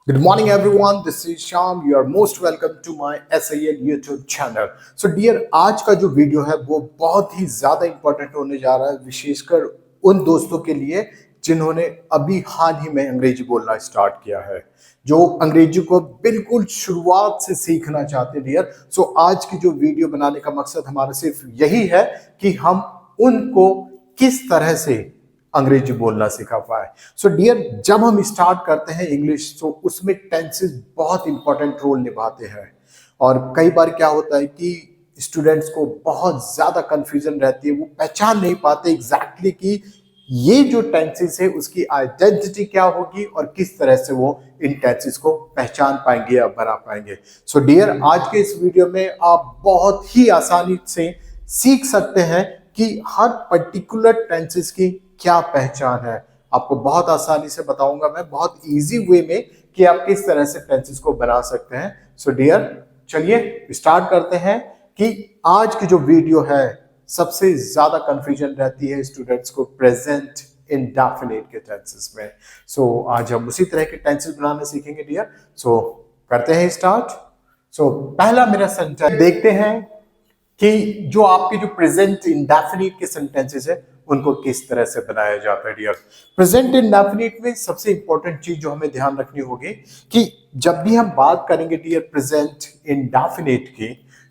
Good morning, everyone. This is Sham. You are most welcome to my SIL YouTube channel. So, dear, आज का जो video है वो बहुत ही ज़्यादा इम्पोर्टेंट होने जा रहा है, विशेषकर उन दोस्तों के लिए जिन्होंने अभी हाल ही में अंग्रेजी बोलना स्टार्ट किया है, जो अंग्रेजी को बिल्कुल शुरुआत से सीखना चाहते हैं डियर। सो आज की जो वीडियो बनाने का मकसद हमारा सिर्फ यही है कि हम उनको किस तरह से अंग्रेजी बोलना सिखा पाए। सो डियर, जब हम स्टार्ट करते हैं इंग्लिश तो उसमें टेंसेस बहुत इंपॉर्टेंट रोल निभाते हैं और कई बार क्या होता है कि स्टूडेंट्स को बहुत ज्यादा कंफ्यूजन रहती है, वो पहचान नहीं पाते एग्जैक्टली कि ये जो टेंसेस है उसकी आइडेंटिटी क्या होगी और किस तरह से वो इन टेंसेस को पहचान पाएंगे या बना पाएंगे। सो डियर, आज के इस वीडियो में आप बहुत ही आसानी से सीख सकते हैं कि हर पर्टिकुलर टेंसेस की क्या पहचान है। आपको बहुत आसानी से बताऊंगा मैं, बहुत इजी वे में कि आप किस तरह से टेंसेस को बना सकते हैं। सो डियर, चलिए स्टार्ट करते हैं कि आज की जो वीडियो है सबसे ज्यादा कंफ्यूजन रहती है स्टूडेंट्स को प्रेजेंट इंडेफिनिट के टेंसेस में। सो आज हम उसी तरह के टेंसेस बनाना सीखेंगे डियर। सो करते हैं स्टार्ट। सो पहला मेरा सेंटेंस देखते हैं कि जो आपके जो प्रेजेंट इंडेफिनिट के सेंटेंसेस है उनको किस तरह से बनाया जाता है डियर। प्रेजेंट इंडेफिनिट में सबसे इंपॉर्टेंट चीज जो हमें ध्यान रखनी होगी कि जब भी हम बात करेंगे डियर प्रेजेंट इंडेफिनिट की,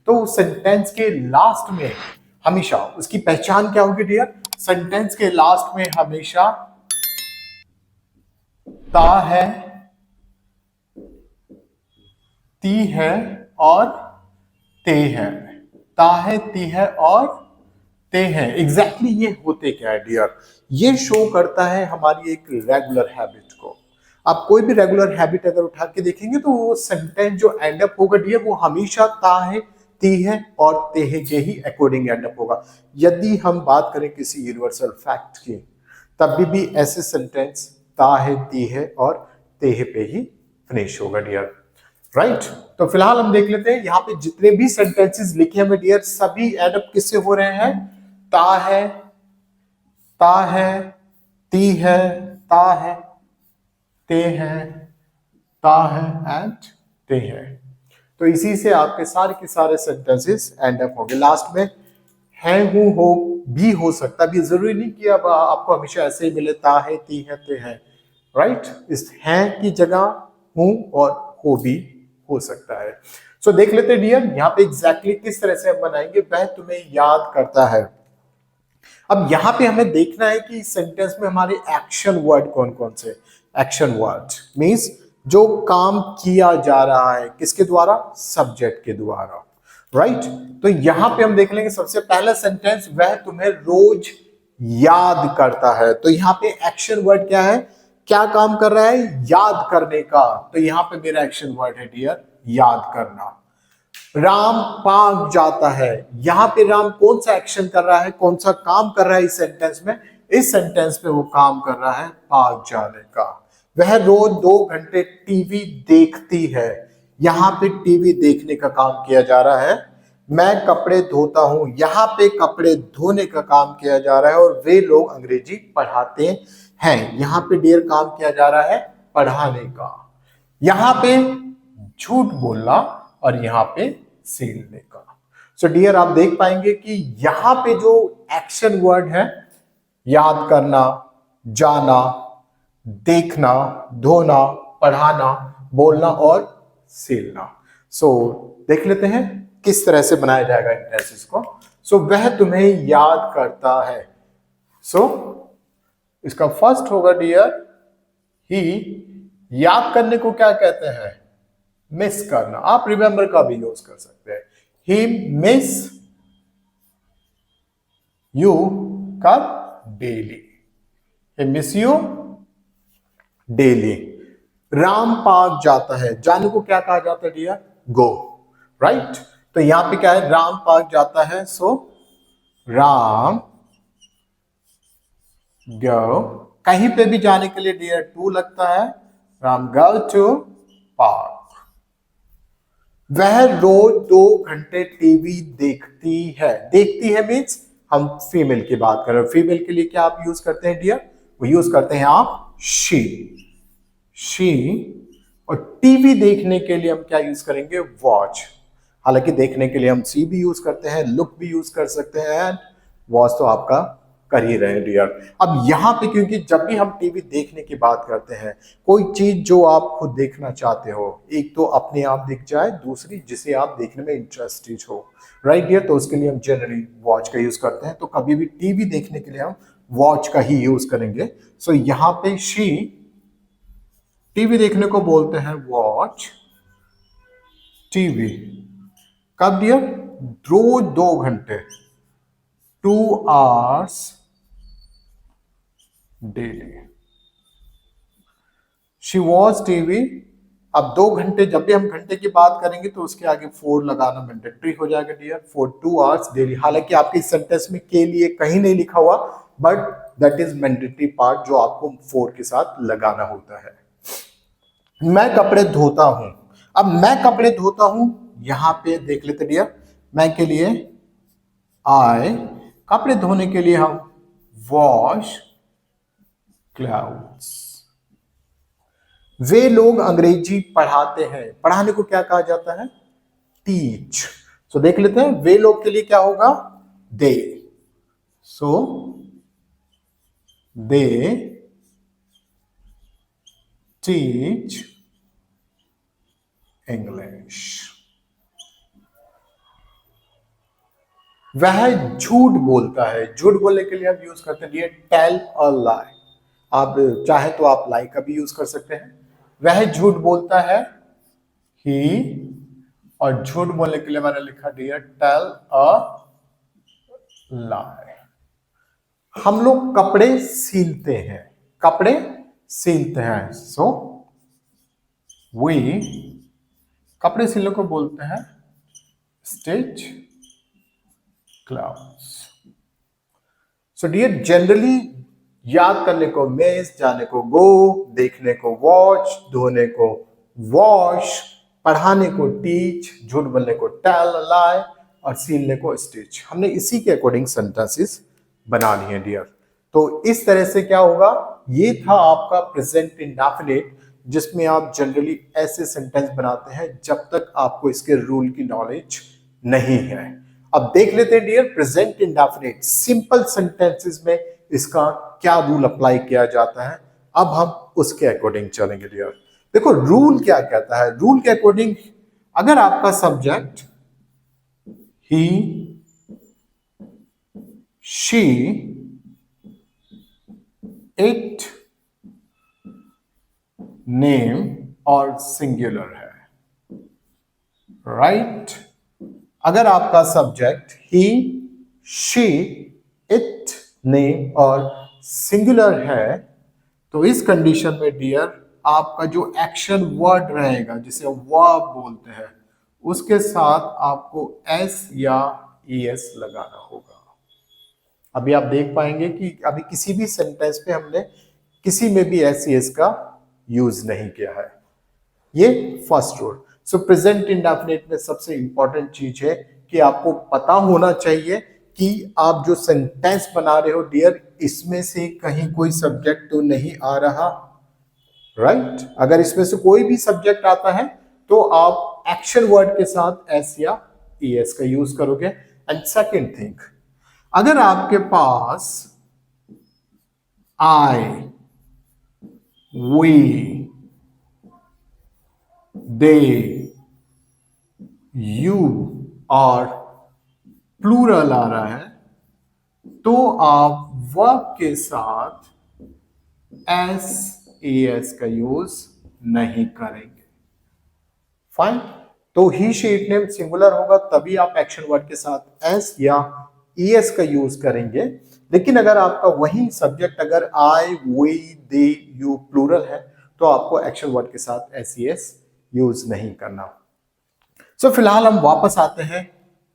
तो सेंटेंस के लास्ट में हमेशा उसकी पहचान क्या होगी डियर। सेंटेंस के लास्ट में हमेशा ता है, ती है और ते है। ता है, ती है और ते हैं। एग्जैक्टली ये होते क्या है डियर, ये शो करता है हमारी एक रेगुलर हैबिट को। आप कोई भी रेगुलर हैबिट अगर उठा के देखेंगे तो वो सेंटेंस जो एंड अप होगा डियर वो हमेशा ता है, ती है और ते है के ही अकॉर्डिंग एंड अप होगा। यदि हम बात करें किसी यूनिवर्सल फैक्ट की, तब भी ऐसे सेंटेंस ता है, ती है और ते है पे ही फिनिश होगा डियर। राइट, तो फिलहाल हम देख लेते हैं यहाँ पे जितने भी सेंटेंसेस लिखे हैं डियर सभी एड अप किससे हो रहे हैं। ता है, ती है, ता है, ते है, ता है एंड ते है। तो इसी से आपके सारे के सारे सेंटेंसेस एंड अप होंगे। लास्ट में है, हूं, हो भी हो सकता है, भी जरूरी नहीं कि अब आपको हमेशा ऐसे ही मिले ता है, ती है, ते है। राइट, इस है की जगह हूं और हो भी हो सकता है। सो देख लेते हैं डियर यहाँ पे एग्जैक्टली किस तरह से हम बनाएंगे, वह तुम्हें याद करता है। अब यहाँ पे हमें देखना है कि इस सेंटेंस में हमारे एक्शन वर्ड कौन कौन से। एक्शन वर्ड मींस जो काम किया जा रहा है किसके द्वारा, सब्जेक्ट के द्वारा। राइट, तो यहाँ पे हम देख लेंगे सबसे पहला सेंटेंस, वह तुम्हें रोज याद करता है। तो यहाँ पे एक्शन वर्ड क्या है, क्या काम कर रहा है, याद करने का। तो यहाँ पे मेरा एक्शन वर्ड है डियर याद करना। राम पाक जाता है, यहां पे राम कौन सा एक्शन कर रहा है, कौन सा काम कर रहा है इस सेंटेंस में। इस सेंटेंस में वो काम कर रहा है पाक जाने का। वह रोज 2 घंटे टीवी देखती है, यहां पे टीवी देखने का काम किया जा रहा है। मैं कपड़े धोता हूं, यहां पे कपड़े धोने का काम किया जा रहा है। और वे लोग अंग्रेजी पढ़ाते हैं, यहां पे डियर काम किया जा रहा है पढ़ाने का। यहां पे झूठ बोलना और यहाँ पे सीलने का। सो डियर, आप देख पाएंगे कि यहाँ पे जो एक्शन वर्ड है याद करना, जाना, देखना, धोना, पढ़ाना, बोलना और सीलना। सो देख लेते हैं किस तरह से बनाया जाएगा इन टेंसेस को। सो वह तुम्हें याद करता है। सो इसका फर्स्ट होगा डियर ही। याद करने को क्या कहते हैं, मिस करना। आप रिमेंबर का भी यूज कर सकते हैं। ही मिस यू कब, daily. He miss you daily. Ram park जाता है, जाने को क्या कहा जाता है डियर, गो। राइट, तो यहां पे क्या है, राम पार्क जाता है। सो राम गो, कहीं पे भी जाने के लिए डियर टू लगता है। Ram go to park. वह रोज 2 घंटे टीवी देखती है। देखती है मीन्स हम फीमेल की बात कर रहे हैं। फीमेल के लिए क्या आप यूज करते हैं डियर, वो यूज करते हैं आप शी। शी और टीवी देखने के लिए हम क्या यूज करेंगे, वॉच। हालांकि देखने के लिए हम सी भी यूज करते हैं, लुक भी यूज कर सकते हैं, एंड वॉच तो आपका कर ही रहे हैं डियर। अब यहाँ पे क्योंकि जब भी हम टीवी देखने की बात करते हैं, कोई चीज जो आप खुद देखना चाहते हो, एक तो अपने आप दिख जाए, दूसरी जिसे आप देखने में इंटरेस्टेड हो, राइट डियर, तो उसके लिए हम जनरली वॉच का यूज करते हैं। तो कभी भी टीवी देखने के लिए हम वॉच का ही यूज करेंगे। सो यहाँ पे शी टीवी देखने को बोलते हैं वॉच टीवी। कब डियर, रोज 2 घंटे, 2 hours daily. She watch TV. अब 2 घंटे, जब भी हम घंटे की बात करेंगे तो उसके आगे 4 लगाना मैंडेटरी हो जाएगा डियर, फॉर 2 hours डेली। हालांकि आपके सेंटेंस में के लिए कहीं नहीं लिखा हुआ, but that is mandatory part जो आपको 4 के साथ लगाना होता है। मैं कपड़े धोता हूं। अब मैं कपड़े धोता हूं, यहां पे देख लेते डियर, मैं के लिए आई, कपड़े धोने के लिए हम वॉश क्लाउड्स। वे लोग अंग्रेजी पढ़ाते हैं, पढ़ाने को क्या कहा जाता है, टीच। सो देख लेते हैं, वे लोग के लिए क्या होगा, दे। सो दे टीच इंग्लिश। वह झूठ बोलता है। झूठ बोलने के लिए हम यूज करते हैं टेल अ लाई। आप चाहे तो आप लाई का भी यूज कर सकते हैं। वह झूठ बोलता है, ही, और झूठ बोलने के लिए मैंने लिखा डियर टेल अ लाई। हम लोग कपड़े सीलते हैं, कपड़े सीलते हैं। सो वी, कपड़े सिलने को बोलते हैं stitch clothes. So dear, generally याद करने को मिस, जाने को गो, देखने को वॉच, धोने को वॉश, पढ़ाने को टीच, झूठ बोलने को टेल लाई, और सीलने को स्टिच। हमने इसी के अकॉर्डिंग सेंटेंसेस बना लिए हैं डियर। तो इस तरह से क्या होगा, ये था आपका प्रेजेंट इंडेफिनिट, जिसमें आप जनरली ऐसे सेंटेंस बनाते हैं जब तक आपको इसके रूल की नॉलेज नहीं है। अब देख लेते हैं dear, present indefinite simple sentences में इसका क्या रूल अप्लाई किया जाता है। अब हम उसके अकॉर्डिंग चलेंगे डियर। देखो रूल क्या कहता है, रूल के अकॉर्डिंग अगर आपका subject he, she, it, name और सिंगुलर है, राइट। अगर आपका subject he, she, it, name और सिंगुलर है, तो इस कंडीशन में डियर आपका जो एक्शन वर्ड रहेगा, जिसे वर्ब बोलते हैं, उसके साथ आपको एस या ईएस लगाना होगा। अभी आप देख पाएंगे कि अभी किसी भी सेंटेंस पे हमने किसी में भी एस ईएस का यूज नहीं किया है। ये फर्स्ट रूल। सो प्रेजेंट इंडेफिनिट में सबसे इंपॉर्टेंट चीज है कि आपको पता होना चाहिए कि आप जो सेंटेंस बना रहे हो डियर, इसमें से कहीं कोई सब्जेक्ट तो नहीं आ रहा, राइट। अगर इसमें से कोई भी सब्जेक्ट आता है तो आप एक्शन वर्ड के साथ एस या ईएस का यूज करोगे। एंड सेकेंड थिंग, अगर आपके पास आई, वी, दे, यू और प्लूरल आ रहा है, तो आप वर्ब के साथ एस एस का यूज नहीं करेंगे। फाइन। तो ही, शी, इट, नेम सिंगुलर होगा तभी आप एक्शन वर्ड के साथ एस या ईएस का यूज करेंगे। लेकिन अगर आपका वही सब्जेक्ट अगर आई, वी, दे, यू प्लूरल है, तो आपको एक्शन वर्ड के साथ एस ईएस यूज नहीं करना। सो फिलहाल हम वापस आते हैं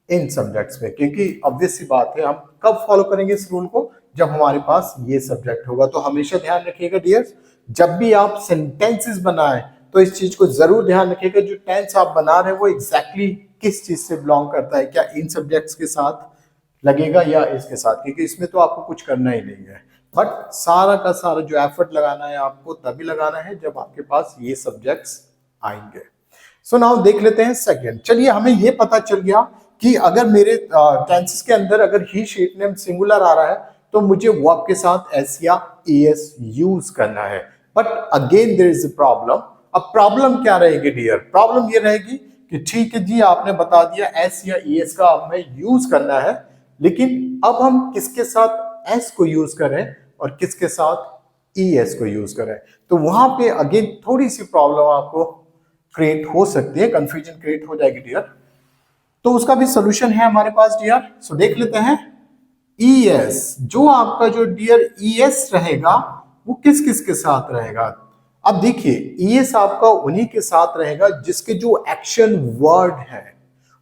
इन सब्जेक्ट्स में, क्योंकि ऑब्वियस सी बात है, हम कब फॉलो करेंगे इस रूल को, जब हमारे पास ये सब्जेक्ट होगा। तो हमेशा ध्यान रखिएगा डियर्स, जब भी आप सेंटेंसेस बनाएं तो इस चीज को जरूर ध्यान रखिएगा, जो टेंस आप बना रहे हैं वो एग्जैक्टली किस चीज से बिलोंग करता है, क्या इन सब्जेक्ट्स के साथ लगेगा या इसके साथ, क्योंकि इसमें तो आपको कुछ करना ही नहीं है। बट सारा का सारा जो एफर्ट लगाना है आपको तभी लगाना है जब आपके पास ये सब्जेक्ट्स आएंगे। सो नाउ देख लेते हैं सेकंड। चलिए, हमें ये पता चल गया कि अगर मेरे टेंसेस के अंदर अगर ही शीट नेम सिंगुलर आ रहा है तो मुझे वर्ब के साथ एस या एस यूज करना है। But again there is a problem. अब प्रॉब्लम क्या रहेगी डियर? प्रॉब्लम ये रहेगी कि ठीक है जी, आपने बता दिया एस या एस का हमें यूज करना है, लेकिन अब हम किसके साथ एस को यूज करें और किसके साथ एस को यूज करें? तो वहां पे अगेन थोड़ी सी प्रॉब्लम आपको क्रिएट हो सकती है, कंफ्यूजन क्रिएट हो जाएगी डियर। तो उसका भी सोल्यूशन है हमारे पास डियर। सो देख लेते हैं। ईएस, जो आपका जो डियर ईएस रहेगा वो किस किस के साथ रहेगा? अब देखिए, ईएस आपका उन्हीं के साथ रहेगा जिसके जो एक्शन वर्ड है,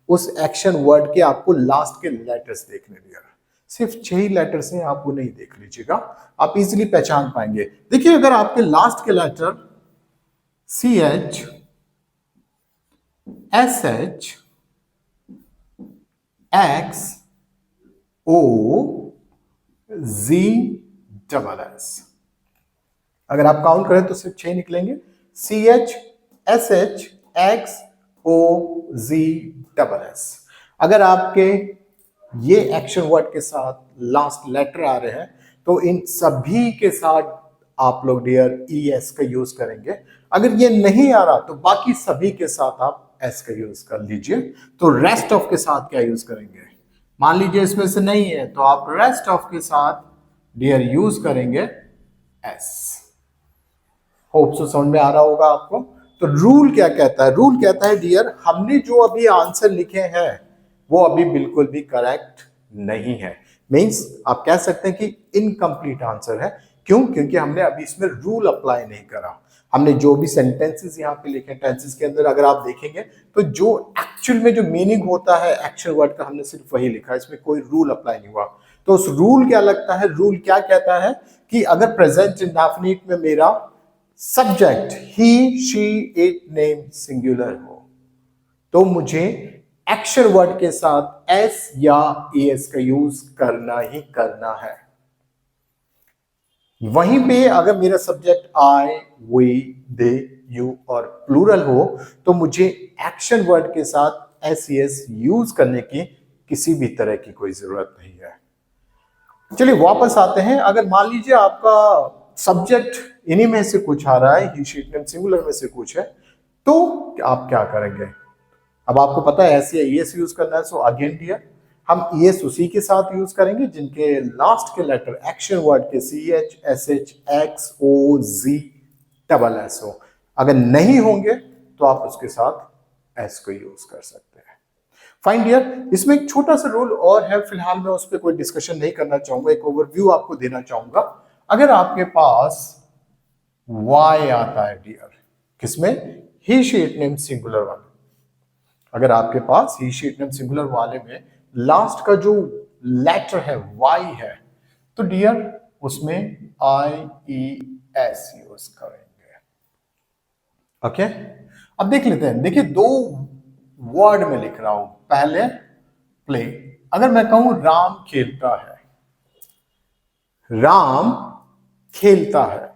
उस एक्शन वर्ड के आपको लास्ट के लेटर्स देखने डियर। सिर्फ 6 लेटर्स हैं, आप वो नहीं देख लीजिएगा, आप इजीली पहचान पाएंगे। देखिए, अगर आपके लास्ट के letter C H, S H, X, O, G, double S, अगर आप काउंट करें तो सिर्फ 6 निकलेंगे। C H, S H, X, O, G, double S. अगर आपके ये एक्शन वर्ड के साथ लास्ट लेटर आ रहे हैं तो इन सभी के साथ आप लोग डियर ई एस का यूज करेंगे। अगर ये नहीं आ रहा तो बाकी सभी के साथ आप एस का यूज कर लीजिए। तो रेस्ट ऑफ के साथ क्या यूज करेंगे? मान लीजिए इसमें से नहीं है तो आप रेस्ट ऑफ के साथ डियर यूज करेंगे एस। होप सो समझ में आ रहा होगा आपको। तो रूल क्या कहता है? रूल कहता है डियर, हमने जो अभी आंसर लिखे हैं वो अभी बिल्कुल भी करेक्ट नहीं है। मींस आप कह सकते हैं कि इनकम्प्लीट आंसर है। क्यों? क्योंकि हमने अभी इसमें रूल अप्लाई नहीं करा। हमने जो भी सेंटेंसेस यहाँ पे लिखे, टेंसेस के अंदर अगर आप देखेंगे तो जो एक्चुअल में जो मीनिंग होता है एक्शन वर्ड का, हमने सिर्फ वही लिखा है, इसमें कोई रूल अप्लाई नहीं हुआ। तो उस रूल क्या लगता है? रूल क्या कहता है कि अगर प्रेजेंट इंडेफिनिट में मेरा subject he, she, it, name singular हो तो मुझे एक्शन वर्ड के साथ एस या एस का यूज करना ही करना है। वहीं पे अगर मेरा subject I, we, they, you और प्लूरल हो तो मुझे एक्शन वर्ड के साथ एस एस यूज करने की किसी भी तरह की कोई जरूरत नहीं है। चलिए वापस आते हैं। अगर मान लीजिए आपका सब्जेक्ट इन्हीं में से कुछ आ रहा है, ही, शीट नेम सिंगुलर में से कुछ है, तो आप क्या करेंगे? अब आपको पता है एस या एस यूज करना है। सो अगेन डियर, हम एस उसी के साथ यूज करेंगे जिनके लास्ट के लेटर एक्शन वर्ड के C H, S H, X, O, G, double S हो। अगर नहीं होंगे तो आप उसके साथ एस को यूज कर सकते हैं। फाइन डियर, इसमें एक छोटा सा रूल और है, फिलहाल मैं उस पर कोई डिस्कशन नहीं करना चाहूंगा, एक ओवरव्यू आपको देना चाहूंगा। अगर आपके पास वाई आता है डियर, किसमें? ही, शीट नेम सिंगुलर वाले। अगर आपके पास ही, शीट नेम सिंगुलर वाले में लास्ट का जो लेटर है वाई है तो डियर उसमें आई, ई, एस यूज करेंगे। ओके, अब देख लेते हैं। देखिए, 2 वर्ड में लिख रहा हूं। पहले प्ले, अगर मैं कहूं राम खेलता है, राम खेलता है,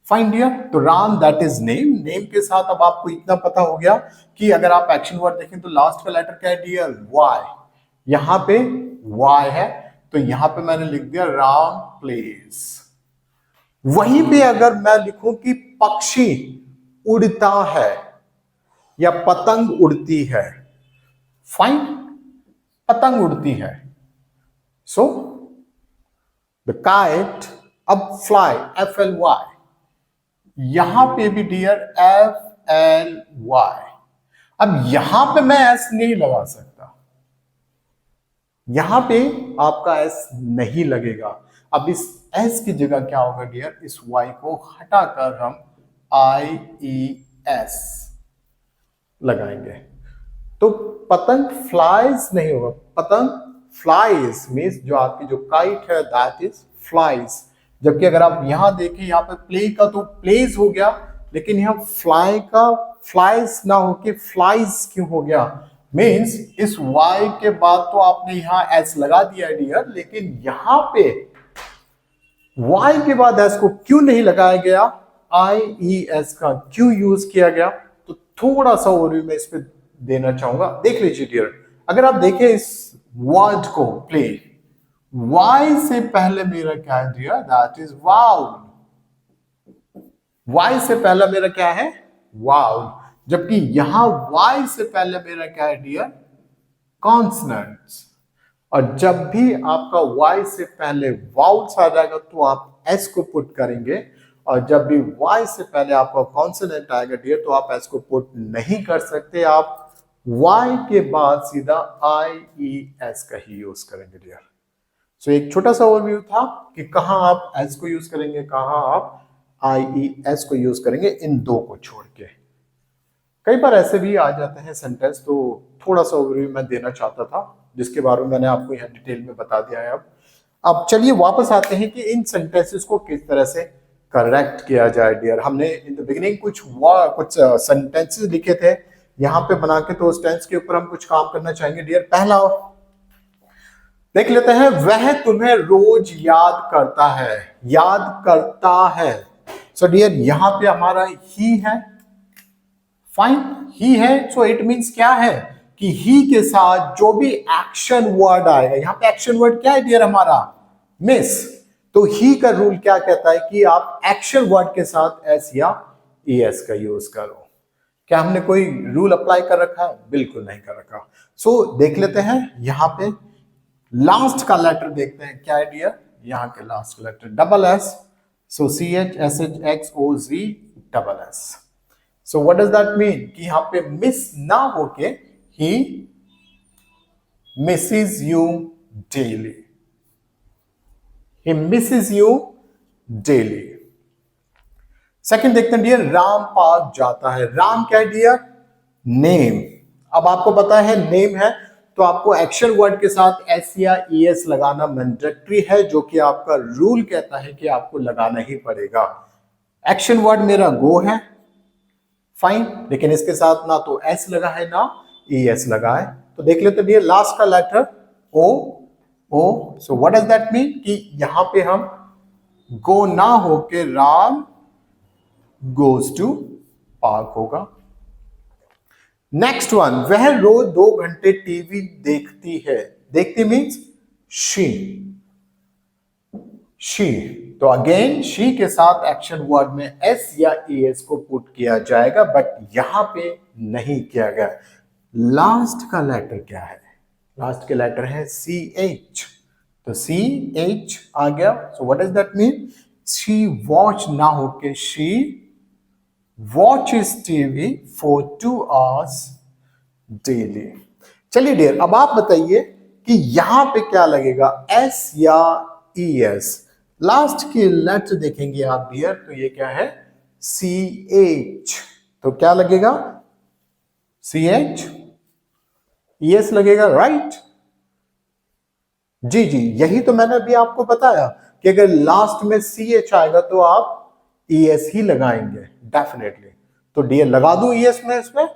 फाइन डियर। तो Ram that is name, name के साथ अब आपको इतना पता हो गया कि अगर आप एक्शन वर्ड देखें तो लास्ट का लेटर क्या है डियर? वाई। यहां पे वाई है तो यहां पे मैंने लिख दिया राम प्लेज। वहीं पे अगर मैं लिखूं कि पक्षी उड़ता है या पतंग उड़ती है, फाइन, पतंग उड़ती है। सो द काइट, अब फ्लाई, एफ एल वाई, यहां पे भी डियर एफ एल वाई। अब यहां पे मैं एस नहीं लगा सकता, यहां पे आपका एस नहीं लगेगा। अब इस एस की जगह क्या होगा डियर? इस वाई को हटाकर हम आई, ई, एस लगाएंगे तो पतंग फ्लाइज नहीं होगा, पतंग फ्लाइज मीन्स जो आपकी जो काइट है दैट इज फ्लाइज। जबकि अगर आप यहां देखें, यहां पे प्ले का तो प्लेज हो गया, लेकिन यहां फ्लाई का फ्लाइज ना होके फ्लाइज क्यों हो गया? मीन्स इस वाई के बाद तो आपने यहां एस लगा दिया डियर, लेकिन यहां पे वाई के बाद एस को क्यों नहीं लगाया गया? आई, ई, एस का क्यों यूज किया गया? तो थोड़ा सा ओवरव्यू मैं इस पे देना चाहूंगा। देख लीजिए डियर, अगर आप देखें इस वर्ड को प्ले, वाई से पहले मेरा क्या है dear, that is vowel. Y से पहला मेरा क्या है, वाउल, जबकि यहां वाई से पहले मेरा क्या है डियर, कॉन्सोनेंट्स। और जब भी आपका वाई से पहले वाउल्स आ जाएगा तो आप एस को पुट करेंगे, और जब भी वाई से पहले आपका कॉन्सोनेंट आएगा डियर तो आप एस को पुट नहीं कर सकते, आप वाई के बाद सीधा आई ई एस का ही यूज करेंगे डियर। सो एक छोटा सा ओवरव्यू था कि कहां आप एस को यूज करेंगे, कहां आप आई ई एस को यूज करेंगे, इन दो को छोड़ के। कई बार ऐसे भी आ जाते हैं सेंटेंस, तो थोड़ा सा ओवरव्यू मैं देना चाहता था जिसके बारे में मैंने आपको यहाँ डिटेल में बता दिया है। अब चलिए वापस आते हैं कि इन सेंटेंसेस को किस तरह से करेक्ट किया जाए डियर। हमने इन द बिगिनिंग कुछ सेंटेंसेस लिखे थे यहाँ पे बना के, तो उस टेंस के ऊपर हम कुछ काम करना चाहेंगे डियर। पहला देख लेते हैं, वह तुम्हें रोज याद करता है, याद करता है। सो डियर यहाँ पे हमारा ही है, फाइन, ही है। सो इट मींस क्या है कि ही के साथ जो भी एक्शन वर्ड आएगा, यहां पे एक्शन वर्ड क्या है डियर हमारा, मिस। तो ही का रूल क्या कहता है कि आप एक्शन वर्ड के साथ एस या ई एस का यूज करो। क्या हमने कोई रूल अप्लाई कर रखा है, बिल्कुल नहीं कर रखा। सो देख लेते हैं यहां पे लास्ट का लेटर देखते हैं क्या है डियर, यहां के लास्ट का letter double S. So C H S H X O G double S. So what does that mean कि यहां पे मिस ना होके he misses you daily, he misses you daily. Second देखते हैं डियर, राम पार्क जाता है। राम क्या है डियर, नेम। अब आपको पता है नेम है तो आपको एक्शन वर्ड के साथ एस या ई एस लगाना मैंडेटरी है, जो कि आपका रूल कहता है कि आपको लगाना ही पड़ेगा। एक्शन वर्ड मेरा गो है, फाइन, लेकिन इसके साथ ना तो एस लगा है ना ई एस लगा है। तो देख लेते डियर लास्ट का letter O, O. So what does that mean कि यहां पे हम गो ना होके राम गोज टू पार्क होगा। नेक्स्ट वन, वह रोज 2 घंटे टीवी देखती है। देखती मीन्स शी, शी। तो अगेन शी के साथ एक्शन वर्ड में एस या ई एस को पुट किया जाएगा, बट यहां पे नहीं किया गया। लास्ट का लेटर क्या है, लास्ट के लेटर है सी एच। तो सी एच आ गया। सो what does that mean, she watch ना होके she watches TV for 2 hours daily. चलिए डियर अब आप बताइए कि यहां पे क्या लगेगा, एस या ई एस। लास्ट के लेटर देखेंगे आप डियर तो ये क्या है, सी एच। तो क्या लगेगा, सी एच ई एस लगेगा, राइट। जी जी, यही तो मैंने अभी आपको बताया कि अगर लास्ट में सी एच आएगा तो आप ई एस ही लगाएंगे डेफिनेटली। तो डियर लगा दूं ई एस में इसमें,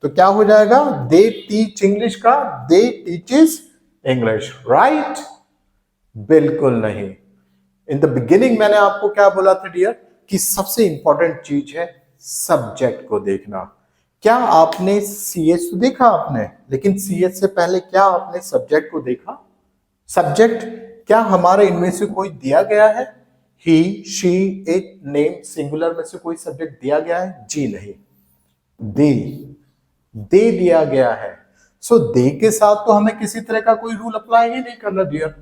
तो क्या हो जाएगा, दे टीच इंग्लिश का दे टीचेस इंग्लिश, राइट। बिल्कुल नहीं। इन द बिगिनिंग मैंने आपको क्या बोला था डियर कि सबसे इंपॉर्टेंट चीज है सब्जेक्ट को देखना। क्या आपने सी एच तो देखा आपने, लेकिन सी एच से पहले क्या आपने सब्जेक्ट को देखा। सब्जेक्ट क्या हमारे इनमें से कोई दिया गया है, ही शी इट नेम सिंगुलर में से कोई सब्जेक्ट दिया गया है, जी नहीं, दे दिया गया है। सो दे के साथ तो हमें किसी तरह का कोई रूल अप्लाई ही नहीं करना डियर,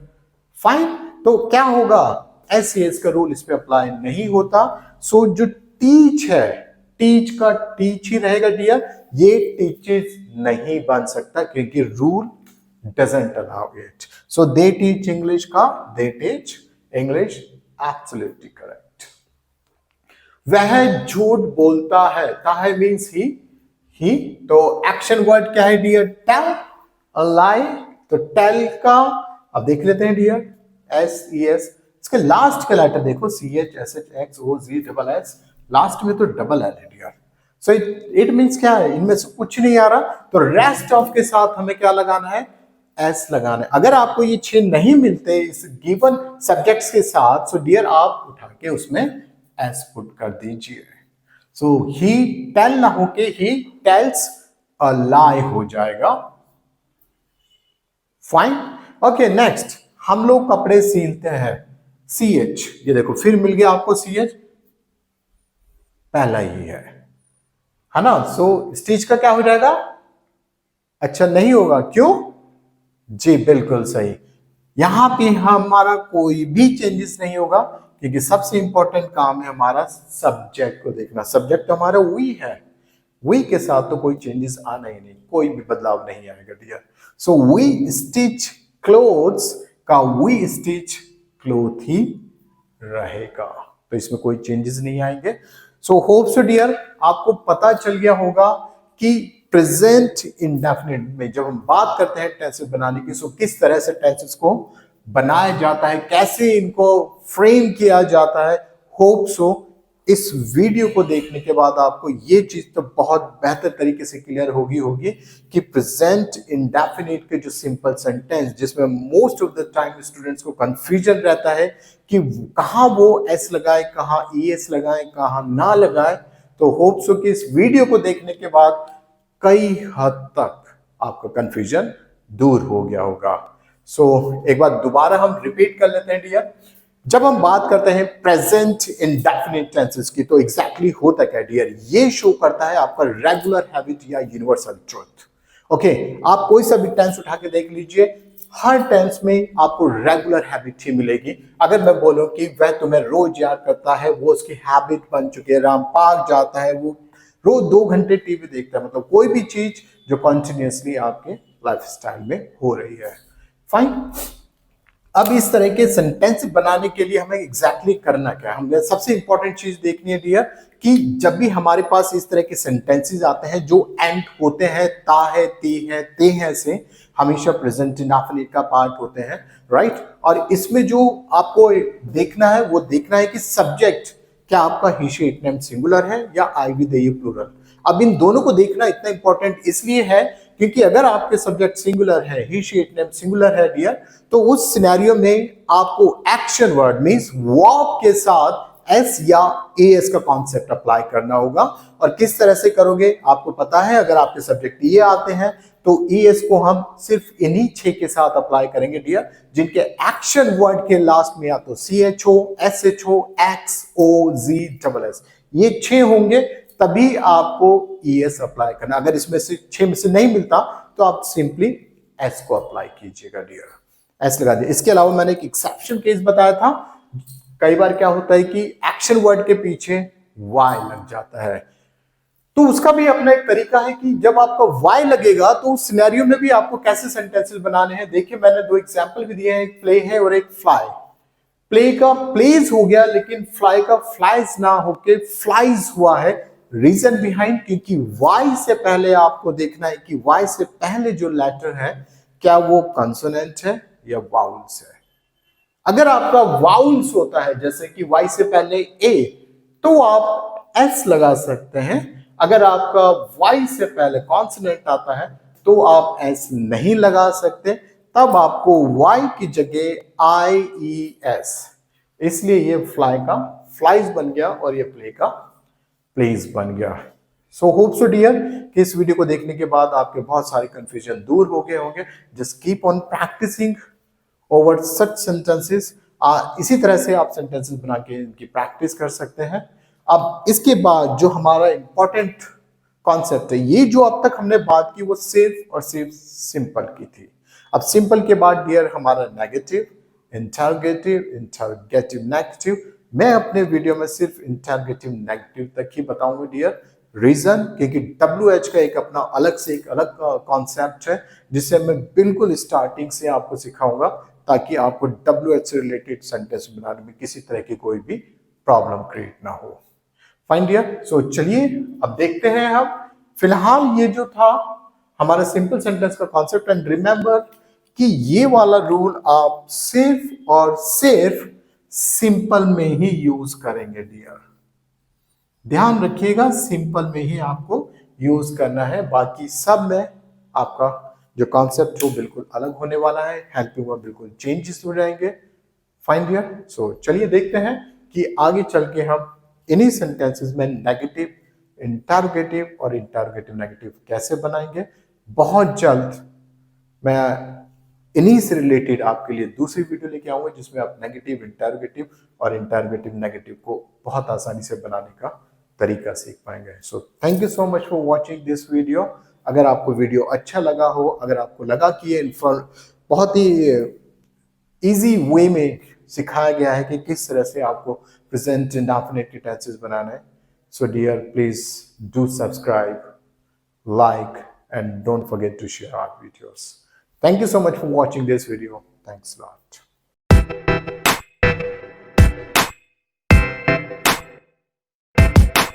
फाइन। तो क्या होगा, एस एस का रूल इस पे अप्लाई नहीं होता। सो जो टीच है, टीच का टीच ही रहेगा डियर, ये टीचेस नहीं बन सकता क्योंकि rule doesn't allow it. So they teach English का they teach English, absolutely correct. वह झूठ बोलता है, ताहे मींस ही। तो एक्शन वर्ड क्या है डियर, टेल, अ लाई। तो टेल का अब देख लेते हैं डियर एस ई एस। इसके लास्ट का लेटर देखो C H S H X O G double S, last में तो डबल एल है डियर। सो इट मींस क्या है, इनमें से कुछ नहीं आ रहा, तो रेस्ट ऑफ के साथ हमें क्या लगाना है, एस लगाना है। अगर आपको ये 6 नहीं मिलते इस गिवन सब्जेक्ट्स के साथ, सो डियर आप उठा के उसमें एस पुट कर दीजिए। सो ही टेल ना होके ही टेल्स अ लाई हो जाएगा। फाइन। ओके नेक्स्ट, हम लोग कपड़े सीलते हैं, सी एच, ये देखो फिर मिल गया आपको सी एच, पहला ही है ना। सो स्टिच का क्या हो जाएगा? अच्छा नहीं होगा, क्यों? जी बिल्कुल सही, यहां पे हमारा कोई भी चेंजेस नहीं होगा, क्योंकि सबसे इंपॉर्टेंट काम है हमारा सब्जेक्ट को देखना। सब्जेक्ट तो हमारा वी है, वी के साथ तो कोई चेंजेस आना ही नहीं, कोई भी बदलाव नहीं आएगा dear. So we stitch clothes का वी स्टिच क्लोथ ही रहेगा, तो इसमें कोई चेंजेस नहीं आएंगे। सो होप सो डियर आपको पता चल गया होगा कि प्रेजेंट इंडेफिनिट में जब हम बात करते हैं टेंसेस बनाने की, सो किस तरह से टेंसेस को बनाया जाता है, कैसे इनको फ्रेम किया जाता है। होप सो इस वीडियो को देखने के बाद आपको ये चीज तो बहुत बेहतर तरीके से क्लियर होगी कि प्रेजेंट इंडेफिनिट के जो सिंपल सेंटेंस, जिसमें most of the time students को कंफ्यूजन रहता है कि कहाँ वो एस लगाए, कहाँ ई एस लगाए, कहाँ ना लगाए, तो होप सो कि इस वीडियो को देखने के बाद कई हद तक आपका कंफ्यूजन दूर हो गया होगा। सो एक बार दोबारा हम रिपीट कर लेते हैं डियर। जब हम बात करते हैं प्रेजेंट इंडेफिनिट टेंसेस की, तो एग्जैक्टली होता क्या डियर? ये शो करता है आपका रेगुलर हैबिट या यूनिवर्सल ट्रुथ। ओके, आप कोई सा भी टेंस उठा के देख लीजिए, हर टेंस में आपको रेगुलर हैबिट ही मिलेगी। अगर मैं बोलूं कि वह तुम्हें रोज याद करता है, वो उसकी हैबिट बन चुकी है। राम पार्क जाता है, वो रोज 2 घंटे टीवी देखता है, मतलब कोई भी चीज जो कंटिन्यूअसली आपके लाइफस्टाइल में हो रही है। फाइन। अब इस तरह के सेंटेंस बनाने के लिए हमें एग्जैक्टली करना क्या है? हमें सबसे इंपॉर्टेंट चीज देखनी है डियर कि जब भी हमारे पास इस तरह के सेंटेंसेस आते हैं जो एंड होते हैं ता है, ते हैं से, हमेशा प्रेजेंट इंडेफिनिट का पार्ट होते हैं, राइट। और इसमें जो आपको देखना है वो देखना है कि सब्जेक्ट क्या आपका ही शी इट नेम सिंगुलर है या आई वी दे यू प्लूरल। अब इन दोनों को देखना इतना इंपॉर्टेंट इसलिए है क्योंकि अगर आपके सब्जेक्ट सिंगुलर है, ही शी इट नेम सिंगुलर है डियर, तो उस सिनेरियो में आपको एक्शन वर्ड मींस वर्ब के साथ एस या एस का कॉन्सेप्ट अप्लाई करना होगा। और किस तरह से करोगे आपको पता है, अगर आपके सब्जेक्ट ये आते हैं तो एस को हम सिर्फ इन्हीं 6 के साथ अप्लाई करेंगे डियर, जिनके एक्शन वर्ड के लास्ट में या तो C H O, S H O, X O, G, double S, ये 6 होंगे, तभी आपको ES अप्लाई करना। अगर इसमें से 6 में से नहीं मिलता तो आप सिंपली S को अप्लाई कीजिएगा डियर, S लगा दिया। इसके अलावा मैंने एक एक्सेप्शन केस बताया था, कई बार क्या होता है कि एक्शन वर्ड के पीछे Y लग जाता है, तो उसका भी अपना एक तरीका है कि जब आपका Y लगेगा तो उस सिनेरियो में भी आपको कैसे सेंटेंसेस बनाने हैं। देखिए मैंने 2 एग्जांपल भी दिए हैं, एक प्ले है और एक फ्लाई। प्ले का प्लेज हो गया, लेकिन फ्लाई का फ्लाइज ना होके फ्लाइज हुआ है। रीजन बिहाइंड, क्योंकि वाई से पहले आपको देखना है कि वाई से पहले जो लेटर है क्या वो कंसोनेंट है या वाउल्स है। अगर आपका वाउल्स होता है जैसे कि वाई से पहले ए, तो आप एस लगा सकते हैं। अगर आपका वाई से पहले कॉन्सोनेंट आता है तो आप एस नहीं लगा सकते, तब आपको वाई की जगह आई ई एस, इसलिए ये फ्लाई का फ्लाइज बन गया और ये प्ले का प्लेज बन गया। सो होप सो डियर कि इस वीडियो को देखने के बाद आपके बहुत सारे कंफ्यूजन दूर हो गए होंगे। Just keep on practicing over such sentences. इसी तरह से आप सेंटेंसेस बना के इनकी प्रैक्टिस कर सकते हैं। अब इसके बाद जो हमारा इंपॉर्टेंट कॉन्सेप्ट है, ये जो अब तक हमने बात की वो सिर्फ और सिर्फ सिंपल की थी। अब सिंपल के बाद डियर हमारा नेगेटिव, इंटरोगेटिव, इंटरोगेटिव नेगेटिव। मैं अपने वीडियो में सिर्फ इंटरोगेटिव नेगेटिव तक ही बताऊंगा डियर। रीजन क्योंकि WH का एक अपना अलग से एक अलग कॉन्सेप्ट है जिसे मैं बिल्कुल स्टार्टिंग से आपको सिखाऊंगा, ताकि आपको WH से रिलेटेड सेंटेंस बनाने में किसी तरह की कोई भी प्रॉब्लम क्रिएट ना हो। Fine dear. सो चलिए अब देखते हैं हम। फिलहाल ये जो था हमारा सिंपल सेंटेंस का कॉन्सेप्ट, एंड रिमेंबर कि ये वाला रूल आप सिर्फ और सिर्फ सिंपल में ही यूज करेंगे डियर। ध्यान रखिएगा सिंपल में ही आपको यूज करना है, बाकी सब में आपका जो कॉन्सेप्ट हो बिल्कुल अलग होने वाला है, हेल्पिंग वर्ब बिल्कुल चेंजेस हो जाएंगे। Fine dear. सो चलिए देखते हैं कि आगे चल के हम इन्हीं सेंटेंसेस में नेगेटिव इंटरोगेटिव और इंटरोगेटिव नेगेटिव कैसे बनाएंगे, बहुत जल्द मैं इन्हीं से रिलेटेड आपके लिए दूसरी वीडियो लेके आऊंगा जिसमें आप नेगेटिव इंटरोगेटिव और इंटरोगेटिव नेगेटिव को बहुत आसानी से बनाने का तरीका सीख पाएंगे। So thank you so much for watching this video. अगर आपको वीडियो अच्छा लगा हो, अगर आपको लगा कि ये बहुत ही इजी वे में सिखाया गया है कि किस तरह से आपको प्रेजेंट इंडेफिनिट के टेंसेस बनाना है, so dear please do subscribe, like, and don't forget to share our videos. Thank you so much for watching this video. Thanks a lot.